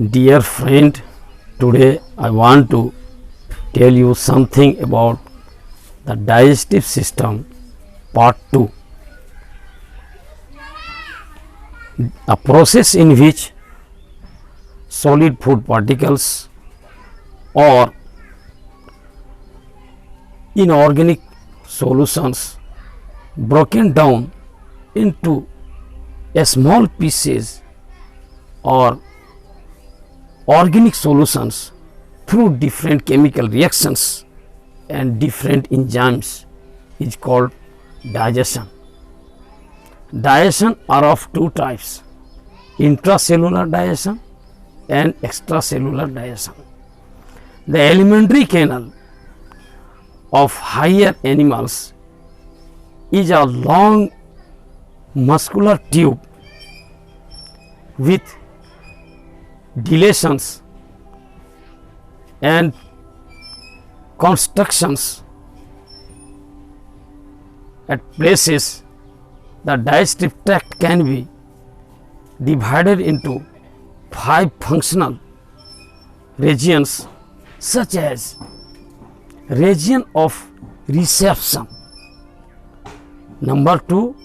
Dear friend, today I want to tell you something about the digestive system part 2, a process in which solid food particles or inorganic solutions broken down into small pieces or organic solutions through different chemical reactions and different enzymes is called digestion. Digestion are of two types, intracellular digestion and extracellular digestion. The alimentary canal of higher animals is a long muscular tube with dilations and constructions at places. The digestive tract can be divided into 5 functional regions, such as region of reception, number 2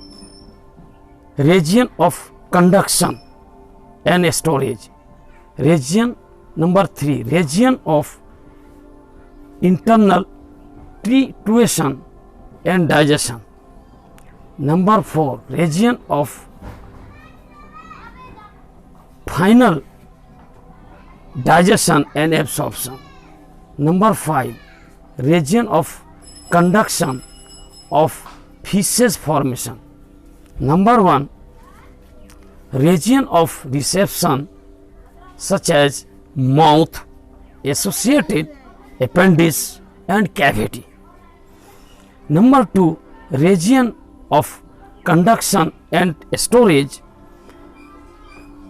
region of conduction and storage, region number 3 region of internal trituration and digestion, number 4 region of final digestion and absorption, number 5 region of conduction of feces formation, number 1 region of reception such as mouth, associated appendix and cavity, number 2 region of conduction and storage,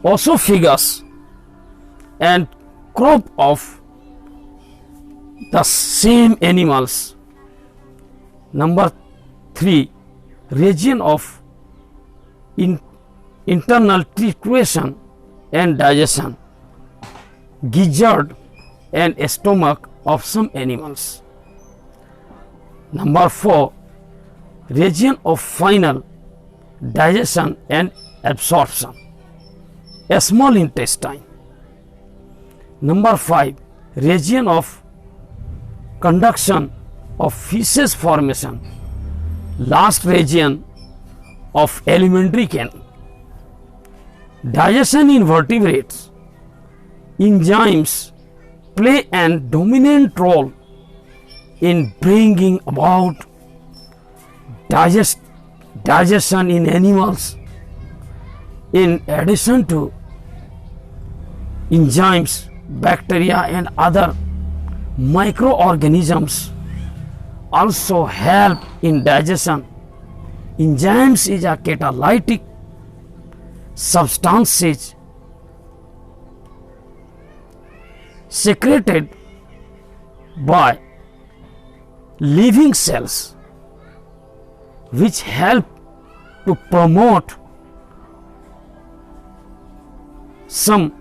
esophagus and crop of the same animals, number 3 region of internal trituration and digestion, gizzard and stomach of some animals, number 4 region of final digestion and absorption, a small intestine, number 5 region of conduction of feces formation, last region of alimentary canal. Digestion in vertebrates, enzymes play a dominant role in bringing about digestion in animals. In addition to enzymes, bacteria and other microorganisms also help in digestion. Enzymes is a catalytic substances secreted by living cells which help to promote some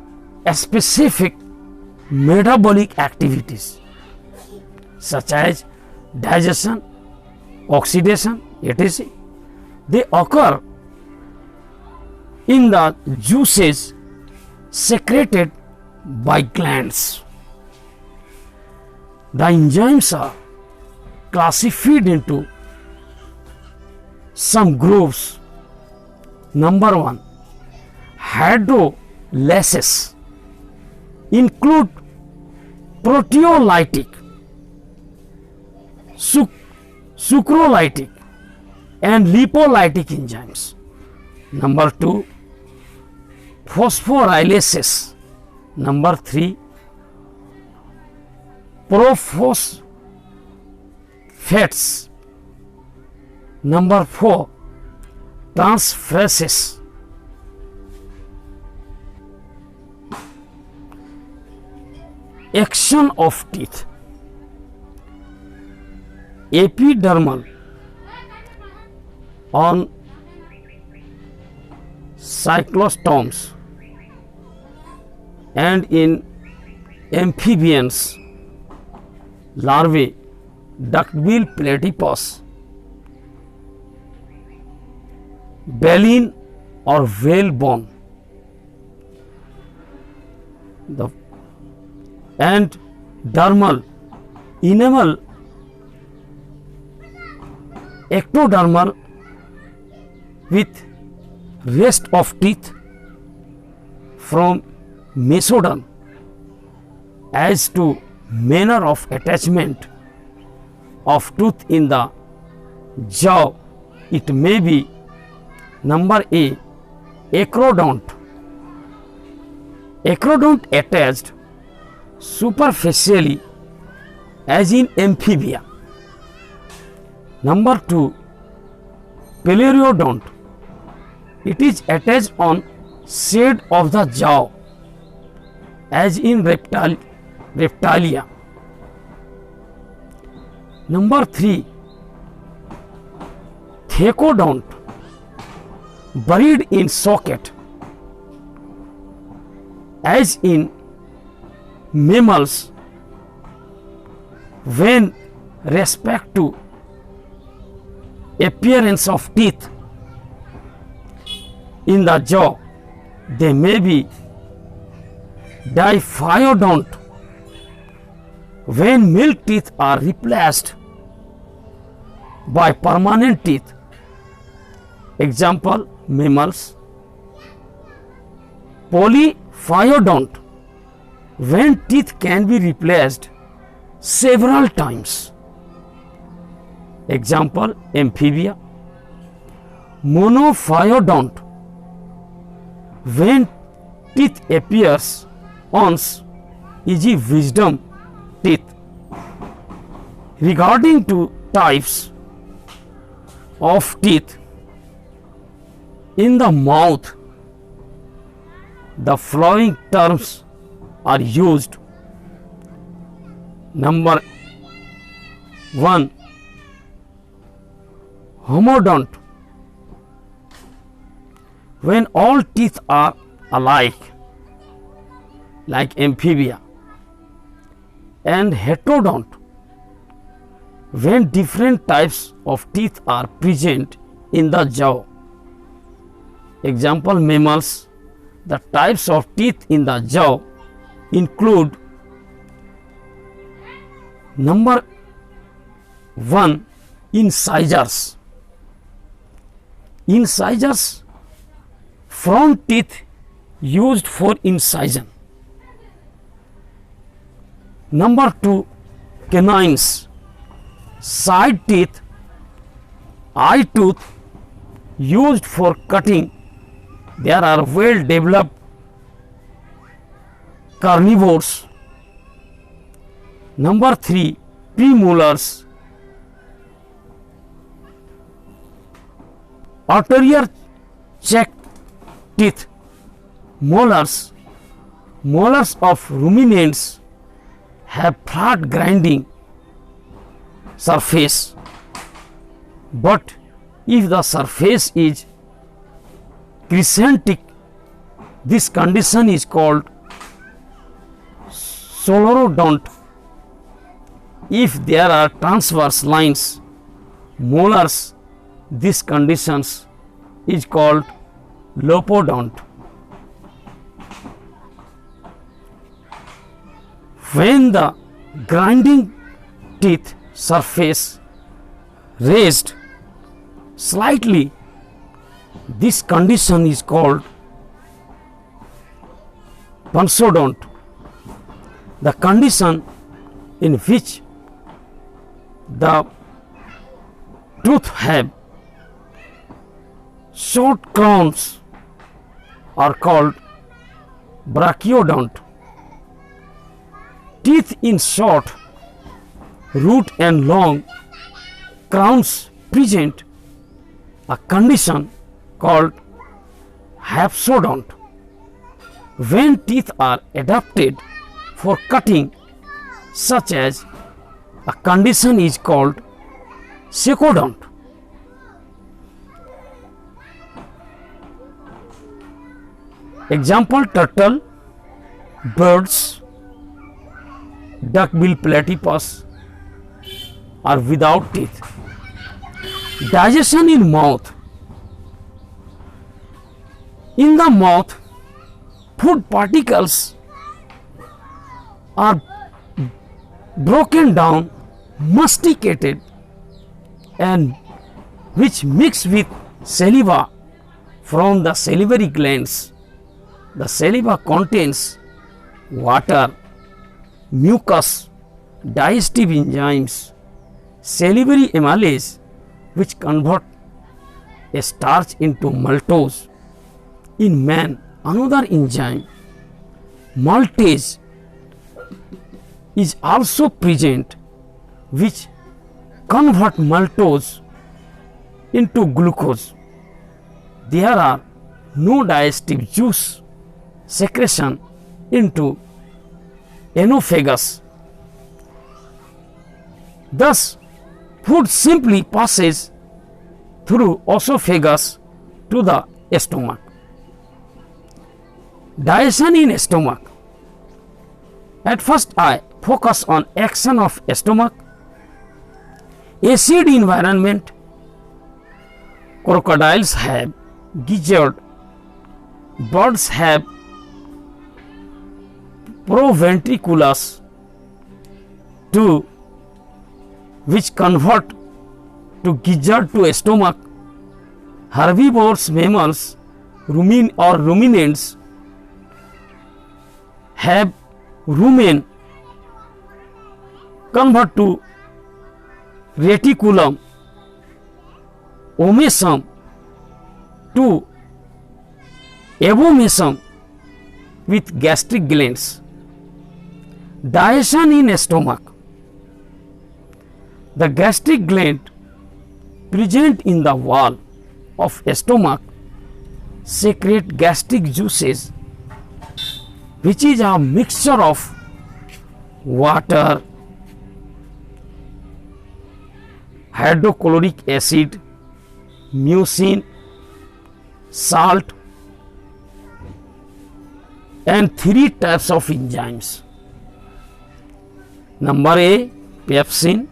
specific metabolic activities such as digestion, oxidation, etc. They occur in the juices secreted by glands. The enzymes are classified into some groups. Number 1 hydrolases include proteolytic, sucrolytic and lipolytic enzymes. Number 2 phosphorylases, number 3 prophosphates, number 4 transferases. Action of teeth, epidermal on cyclostomes and in amphibians, larvae, duckbill platypus, baleen or whalebone, and dermal, enamel, ectodermal with rest of teeth from mesoderm. As to manner of attachment of tooth in the jaw, it may be number A, acrodont. Acrodont attached superficially as in amphibia. Number 2, peleriodont. It is attached on side of the jaw as in reptilia. Number 3, thecodont, buried in socket as in mammals when respect to appearance of teeth in the jaw. They may be diphyodont when milk teeth are replaced by permanent teeth. Example, mammals. Polyphyodont when teeth can be replaced several times. Example, amphibia. Monophyodont when teeth appears once, e.g. wisdom teeth. Regarding to types of teeth in the mouth, the following terms are used. Number 1, homodont, when all teeth are alike like amphibia, and heterodont, when different types of teeth are present in the jaw. Example, mammals. The types of teeth in the jaw include number 1, incisors. Incisors, front teeth used for incision. Number 2, canines, side teeth, eye tooth used for cutting. There are well developed carnivores. Number 3, premolars, arterial cheek teeth, molars. Molars of ruminants have flat grinding surface, but if the surface is crescentic, this condition is called solerodont. If there are transverse lines, molars, this condition is called lopodont. When the grinding teeth surface raised slightly, this condition is called punzodont. The condition in which the tooth have short crowns are called brachiodont. Teeth in short, root and long crowns present a condition called hypsodont. When teeth are adapted for cutting, such as a condition is called secodont. Example, turtle, birds, duckbill platypus are without teeth. Digestion in mouth. In the mouth, food particles are broken down, masticated, and which mix with saliva from the salivary glands. The saliva contains water, mucus, digestive enzymes, salivary amylase, which convert a starch into maltose. In man, another enzyme, maltase, is also present, which convert maltose into glucose. There are no digestive juice secretion into anophagus. Thus, food simply passes through esophagus to the stomach. Digestion in stomach. At first, I focus on action of stomach. Acid environment. Crocodiles have gizzard. Birds have proventriculus to which convert to gizzard to stomach. Herbivores, mammals, ruminants have rumen convert to reticulum, omesum to abomesum with gastric glands. Digestion in stomach. The gastric gland present in the wall of stomach secrete gastric juices, which is a mixture of water, hydrochloric acid, mucin, salt, and 3 types of enzymes. Number A, pepsin.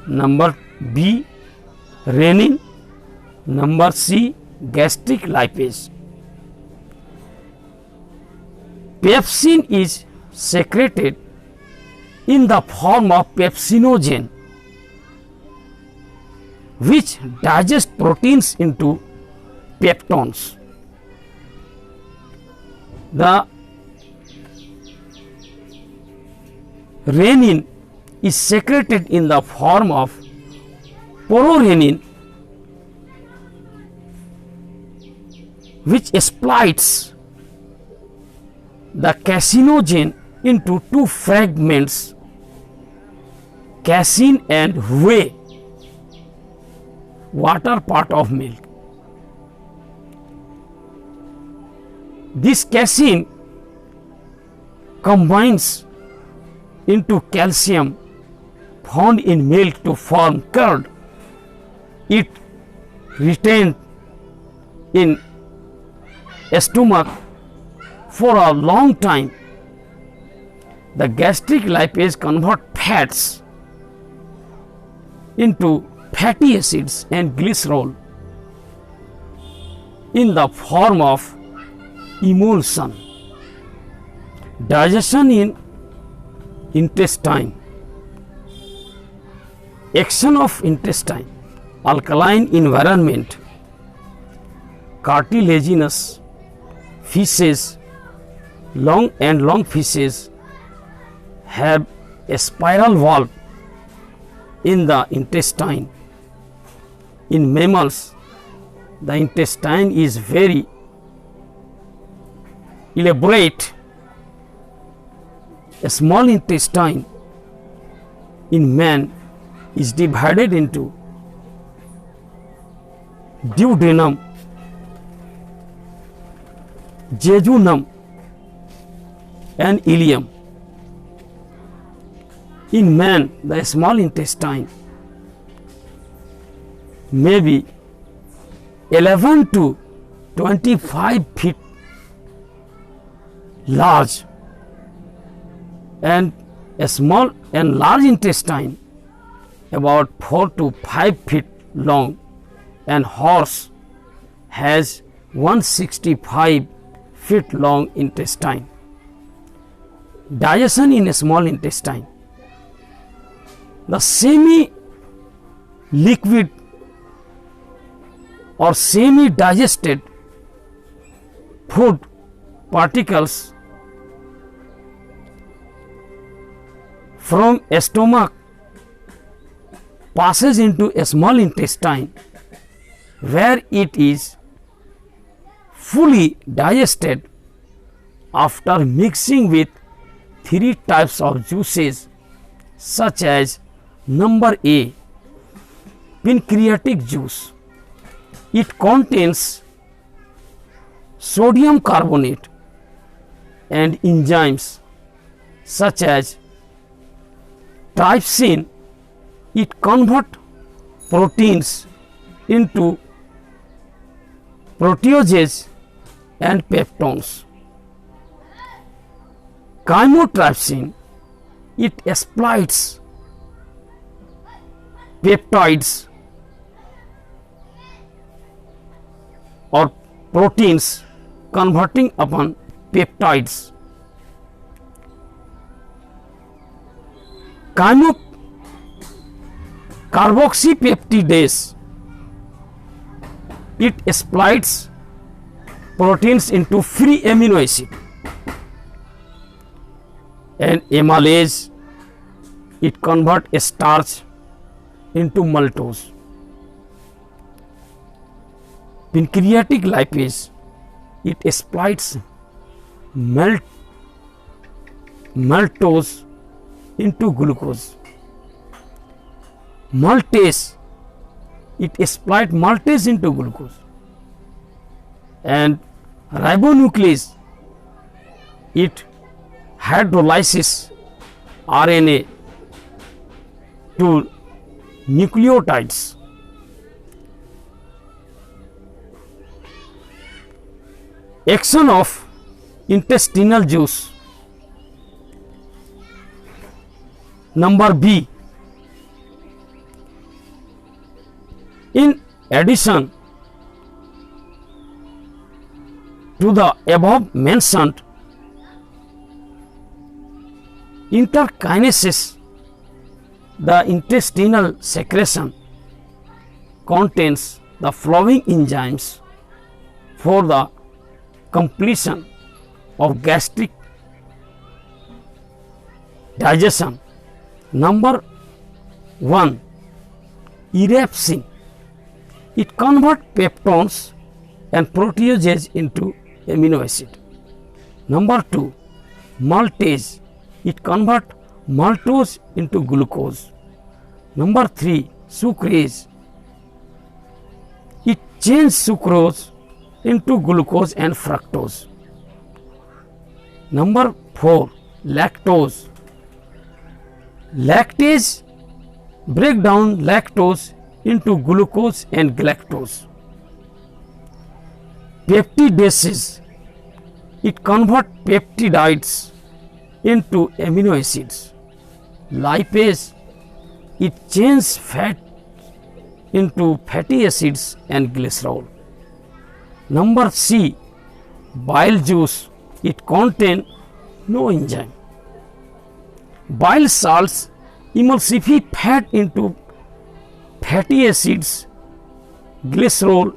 Number B, renin. Number C, gastric lipase. Pepsin is secreted in the form of pepsinogen, which digests proteins into peptones. The renin is secreted in the form of pororenin, which splits the casinogen into 2 fragments, casein and whey, water part of milk. This casein combines into calcium found in milk to form curd. It retained in stomach for a long time. The gastric lipase convert fats into fatty acids and glycerol in the form of emulsion. Digestion in intestine. Action of intestine. Alkaline environment. Cartilaginous fishes, long fishes have a spiral valve in the intestine. In mammals, the intestine is very elaborate. A small intestine in man is divided into duodenum, jejunum, and ileum. In man, the small intestine may be 11 to 25 feet large, and a small and large intestine about 4 to 5 feet long, and horse has 165 feet long intestine. Digestion in a small intestine. The semi-liquid or semi-digested food particles from a stomach passes into a small intestine where it is fully digested after mixing with 3 types of juices such as number A, pancreatic juice. It contains sodium carbonate and enzymes such as trypsin. It converts proteins into proteases and peptones. Chymotrypsin, it splits peptides or proteins converting upon peptides. Carboxypeptidase, it splits proteins into free amino acid. And amylase, it converts a starch into maltose. Pancreatic lipase, it splits maltose into glucose. Maltase, it splits maltase into glucose. And ribonuclease, it hydrolyzes RNA to nucleotides. Action of intestinal juice. Number B. In addition to the above mentioned interkinases, the intestinal secretion contains the following enzymes for the completion of gastric digestion. Number 1, erepsin. It converts peptones and proteases into amino acid. Number 2, maltase. It converts maltose into glucose. Number 3, sucrase. It changes sucrose into glucose and fructose. Number 4, lactose. Lactase break down lactose into glucose and galactose. Peptidases, it converts peptides into amino acids. Lipase, it changes fat into fatty acids and glycerol. Number C, bile juice. It contains no enzyme. Bile salts emulsify fat into fatty acids, glycerol,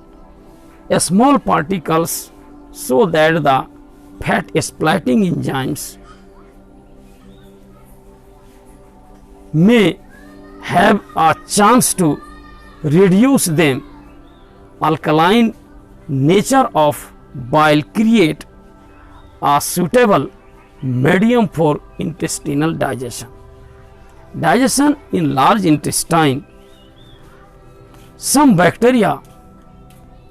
small particles, so that the fat splitting enzymes may have a chance to reduce them. Alkaline nature of bile create a suitable medium for intestinal digestion. Digestion in large intestine. Some bacteria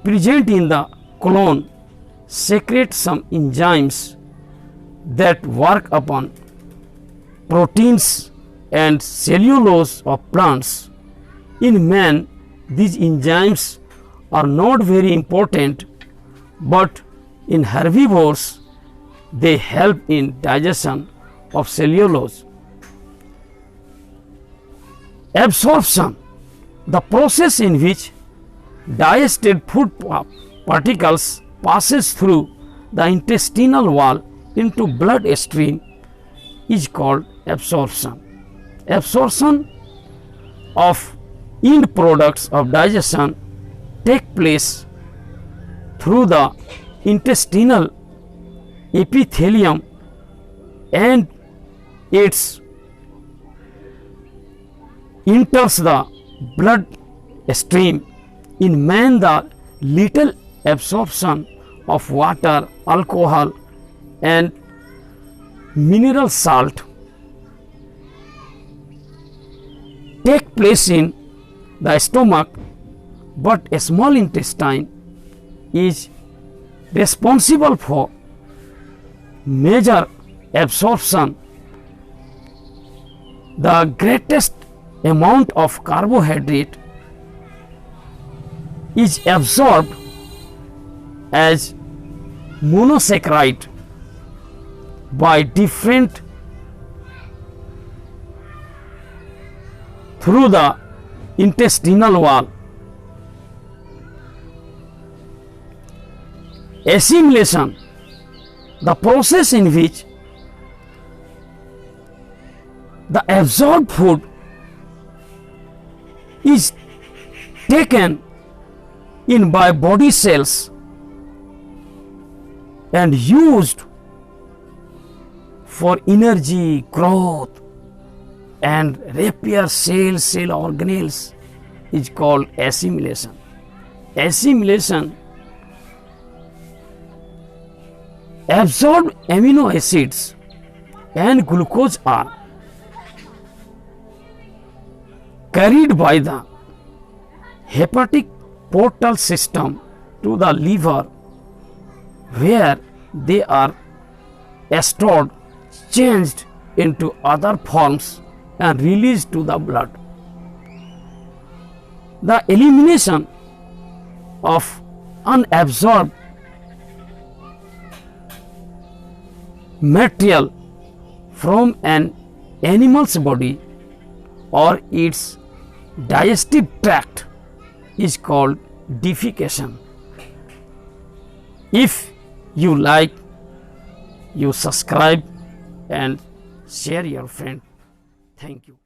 present in the colon secrete some enzymes that work upon proteins and cellulose of plants. In man, these enzymes are not very important, but in herbivores they help in digestion of cellulose. Absorption, the process in which digested food particles passes through the intestinal wall into blood stream, is called absorption. Absorption of end products of digestion take place through the intestinal epithelium and it enters the blood stream. In man, the little absorption of water, alcohol and mineral salt take place in the stomach, but a small intestine is responsible for major absorption. The greatest amount of carbohydrate is absorbed as monosaccharide by different through the intestinal wall. Assimilation, the process in which the absorbed food is taken in by body cells and used for energy, growth and repair cell organelles is called assimilation. Assimilation, absorbed amino acids and glucose are carried by the hepatic portal system to the liver, where they are stored, changed into other forms and released to the blood. The elimination of unabsorbed material from an animal's body or its digestive tract is called defecation. If you like, you subscribe and share your friend. Thank you.